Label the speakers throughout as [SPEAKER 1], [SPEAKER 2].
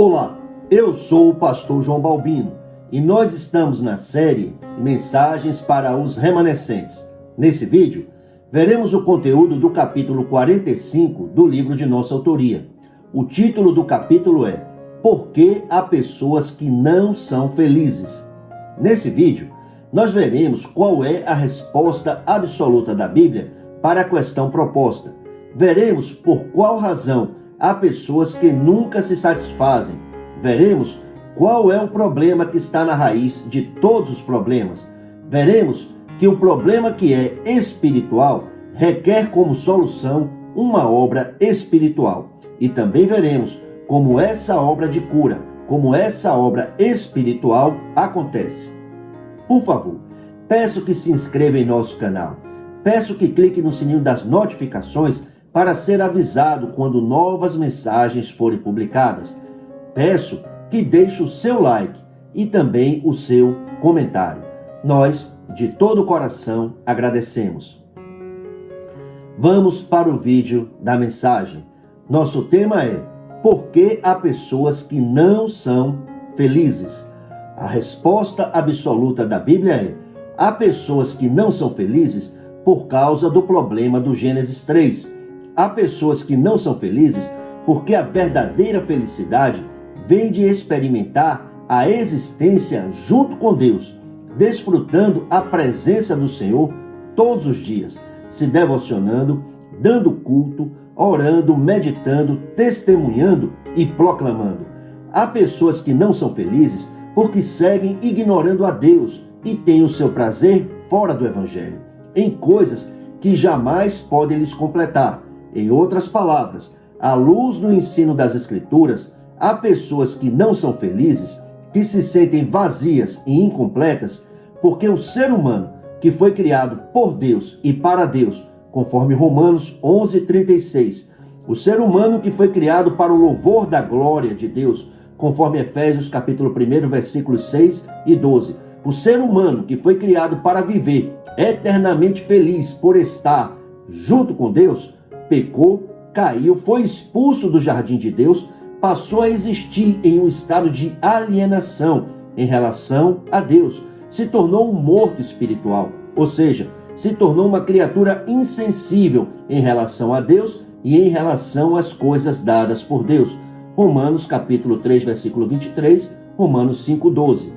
[SPEAKER 1] Olá, eu sou o pastor João Balbino e nós estamos na série Mensagens para os Remanescentes. Nesse vídeo, veremos o conteúdo do capítulo 45 do livro de nossa autoria. O título do capítulo é Por que há pessoas que não são felizes? Nesse vídeo, nós veremos qual é a resposta absoluta da Bíblia para a questão proposta. Veremos por qual razão há pessoas que nunca se satisfazem. Veremos qual é o problema que está na raiz de todos os problemas. Veremos que o problema que é espiritual requer como solução uma obra espiritual. E também veremos como essa obra de cura, como essa obra espiritual acontece. Por favor, peço que se inscreva em nosso canal. Peço que clique no sininho das notificações para ser avisado quando novas mensagens forem publicadas. Peço que deixe o seu like e também o seu comentário. Nós, de todo o coração, agradecemos. Vamos para o vídeo da mensagem. Nosso tema é: por que há pessoas que não são felizes? A resposta absoluta da Bíblia é: há pessoas que não são felizes por causa do problema do Gênesis 3. Há pessoas que não são felizes porque a verdadeira felicidade vem de experimentar a existência junto com Deus, desfrutando a presença do Senhor todos os dias, se devocionando, dando culto, orando, meditando, testemunhando e proclamando. Há pessoas que não são felizes porque seguem ignorando a Deus e têm o seu prazer fora do Evangelho, em coisas que jamais podem lhes completar. Em outras palavras, à luz do ensino das Escrituras, há pessoas que não são felizes, que se sentem vazias e incompletas, porque o ser humano, que foi criado por Deus e para Deus, conforme Romanos 11:36, o ser humano que foi criado para o louvor da glória de Deus, conforme Efésios capítulo 1, versículos 6 e 12, o ser humano que foi criado para viver eternamente feliz por estar junto com Deus, pecou, caiu, foi expulso do jardim de Deus, passou a existir em um estado de alienação em relação a Deus, se tornou um morto espiritual, ou seja, se tornou uma criatura insensível em relação a Deus e em relação às coisas dadas por Deus. Romanos capítulo 3, versículo 23, Romanos 5:12.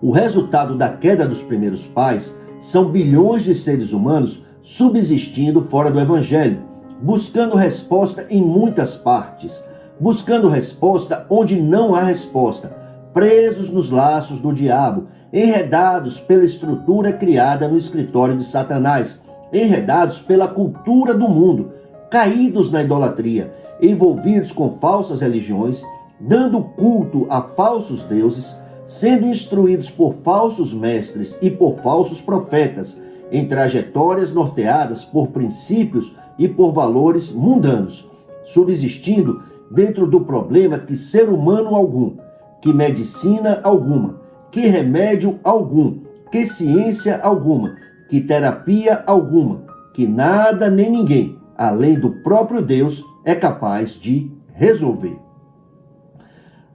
[SPEAKER 1] O resultado da queda dos primeiros pais são bilhões de seres humanos subsistindo fora do Evangelho, buscando resposta em muitas partes, buscando resposta onde não há resposta, presos nos laços do diabo, enredados pela estrutura criada no escritório de Satanás, enredados pela cultura do mundo, caídos na idolatria, envolvidos com falsas religiões, dando culto a falsos deuses, sendo instruídos por falsos mestres e por falsos profetas, em trajetórias norteadas por princípios e por valores mundanos, subsistindo dentro do problema que ser humano algum, que medicina alguma, que remédio algum, que ciência alguma, que terapia alguma, que nada nem ninguém, além do próprio Deus, é capaz de resolver.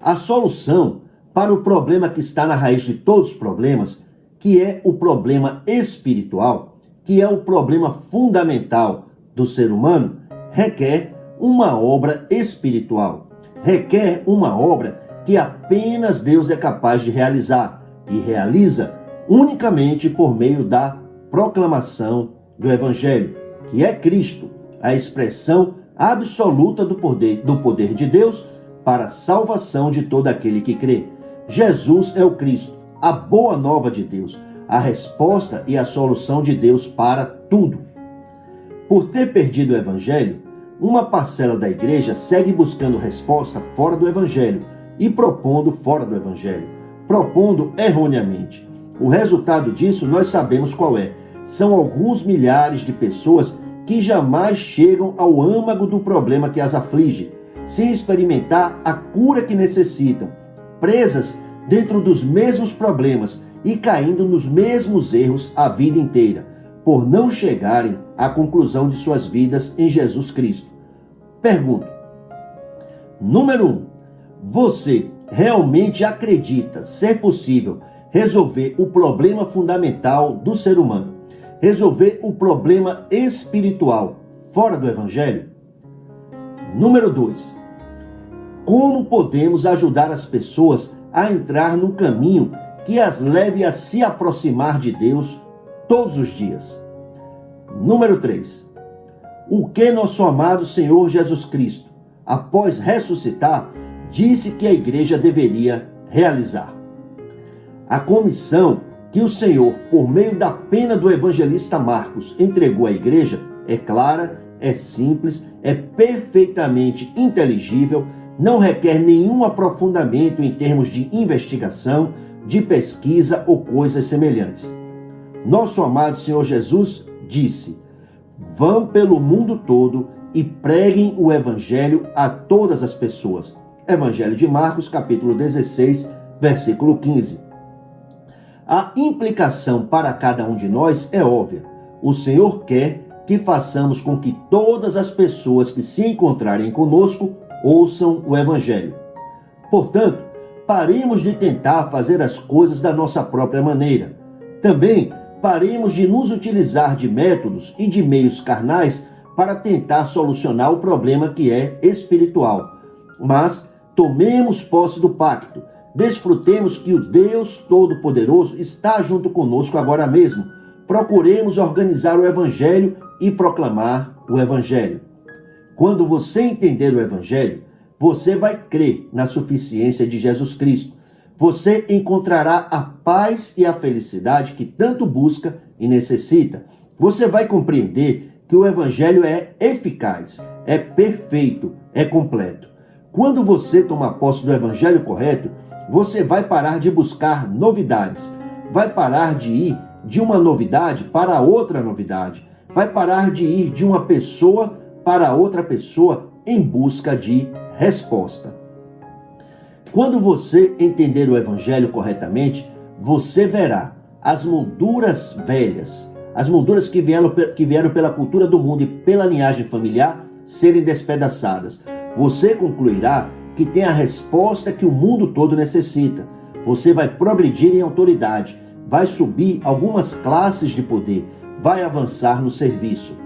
[SPEAKER 1] A solução para o problema que está na raiz de todos os problemas, que é o problema espiritual, que é o problema fundamental do ser humano, requer uma obra espiritual, requer uma obra que apenas Deus é capaz de realizar e realiza unicamente por meio da proclamação do Evangelho, que é Cristo, a expressão absoluta do poder de Deus para a salvação de todo aquele que crê. Jesus é o Cristo, a boa nova de Deus, a resposta e a solução de Deus para tudo. Por ter perdido o Evangelho, uma parcela da igreja segue buscando resposta fora do Evangelho e propondo fora do Evangelho, propondo erroneamente. O resultado disso nós sabemos qual é. São alguns milhares de pessoas que jamais chegam ao âmago do problema que as aflige, sem experimentar a cura que necessitam, presas dentro dos mesmos problemas e caindo nos mesmos erros a vida inteira, por não chegarem à conclusão de suas vidas em Jesus Cristo. Pergunto: número 1. Você realmente acredita ser possível resolver o problema fundamental do ser humano, resolver o problema espiritual fora do Evangelho? Número 2. Como podemos ajudar as pessoas a entrar num caminho que as leve a se aproximar de Deus todos os dias? Número 3. O que nosso amado Senhor Jesus Cristo, após ressuscitar, disse que a igreja deveria realizar? A comissão que o Senhor, por meio da pena do evangelista Marcos, entregou à igreja é clara, é simples, é perfeitamente inteligível, não requer nenhum aprofundamento em termos de investigação, de pesquisa ou coisas semelhantes. Nosso amado Senhor Jesus disse: vão pelo mundo todo e preguem o evangelho a todas as pessoas. Evangelho de Marcos, capítulo 16, versículo 15. A implicação para cada um de nós é óbvia. O Senhor quer que façamos com que todas as pessoas que se encontrarem conosco ouçam o evangelho. Portanto, paremos de tentar fazer as coisas da nossa própria maneira. Também paremos de nos utilizar de métodos e de meios carnais para tentar solucionar o problema que é espiritual. Mas tomemos posse do pacto. Desfrutemos que o Deus Todo-Poderoso está junto conosco agora mesmo. Procuremos organizar o Evangelho e proclamar o Evangelho. Quando você entender o Evangelho, você vai crer na suficiência de Jesus Cristo. Você encontrará a paz e a felicidade que tanto busca e necessita. Você vai compreender que o Evangelho é eficaz, é perfeito, é completo. Quando você tomar posse do Evangelho correto, você vai parar de buscar novidades, vai parar de ir de uma novidade para outra novidade, vai parar de ir de uma pessoa para outra pessoa em busca de resposta. Quando você entender o Evangelho corretamente, você verá as molduras velhas, as molduras que vieram pela cultura do mundo e pela linhagem familiar serem despedaçadas. Você concluirá que tem a resposta que o mundo todo necessita. Você vai progredir em autoridade, vai subir algumas classes de poder, vai avançar no serviço.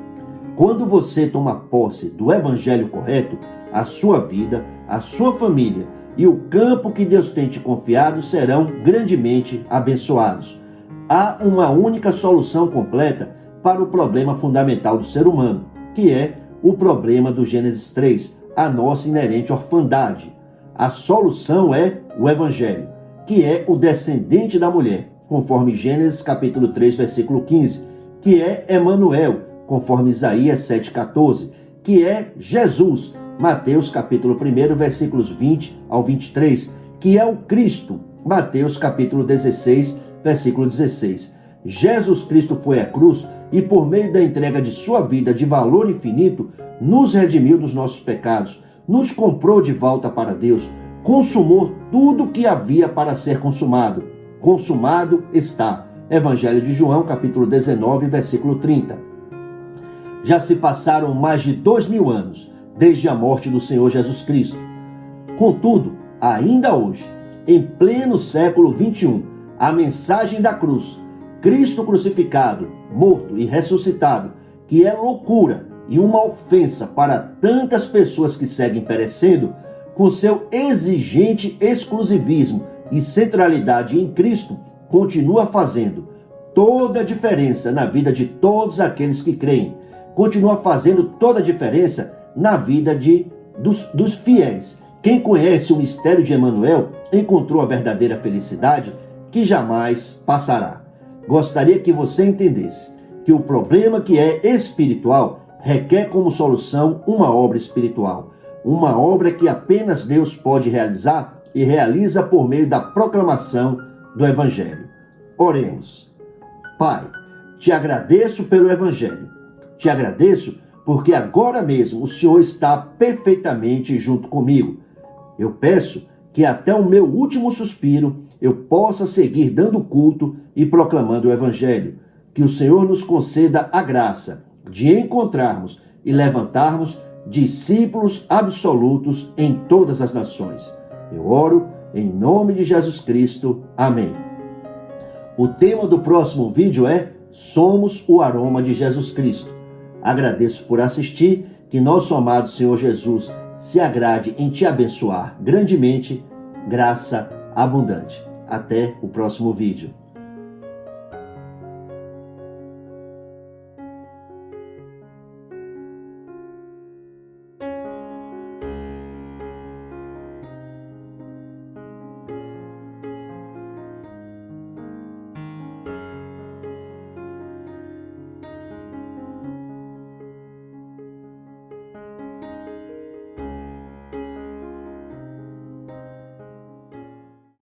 [SPEAKER 1] Quando você tomar posse do Evangelho correto, a sua vida, a sua família e o campo que Deus tem te confiado serão grandemente abençoados. Há uma única solução completa para o problema fundamental do ser humano, que é o problema do Gênesis 3, a nossa inerente orfandade. A solução é o Evangelho, que é o descendente da mulher, conforme Gênesis capítulo 3, versículo 15, que é Emanuel, conforme Isaías 7,14, que é Jesus, Mateus capítulo 1, versículos 20 ao 23, que é o Cristo, Mateus capítulo 16, versículo 16. Jesus Cristo foi à cruz e, por meio da entrega de sua vida de valor infinito, nos redimiu dos nossos pecados, nos comprou de volta para Deus, consumou tudo que havia para ser consumado. Consumado está. Evangelho de João, capítulo 19, versículo 30. Já se passaram mais de 2000 anos desde a morte do Senhor Jesus Cristo. Contudo, ainda hoje, em pleno século 21, a mensagem da cruz, Cristo crucificado, morto e ressuscitado, que é loucura e uma ofensa para tantas pessoas que seguem perecendo, com seu exigente exclusivismo e centralidade em Cristo, continua fazendo toda a diferença na vida de todos aqueles que creem. Continua fazendo toda a diferença na vida dos fiéis. Quem conhece o mistério de Emanuel encontrou a verdadeira felicidade que jamais passará. Gostaria que você entendesse que o problema que é espiritual requer como solução uma obra espiritual, uma obra que apenas Deus pode realizar e realiza por meio da proclamação do Evangelho. Oremos. Pai, te agradeço pelo Evangelho. Te agradeço porque agora mesmo o Senhor está perfeitamente junto comigo. Eu peço que até o meu último suspiro eu possa seguir dando culto e proclamando o Evangelho. Que o Senhor nos conceda a graça de encontrarmos e levantarmos discípulos absolutos em todas as nações. Eu oro em nome de Jesus Cristo. Amém. O tema do próximo vídeo é Somos o aroma de Jesus Cristo. Agradeço por assistir, que nosso amado Senhor Jesus se agrade em te abençoar grandemente, graça abundante. Até o próximo vídeo.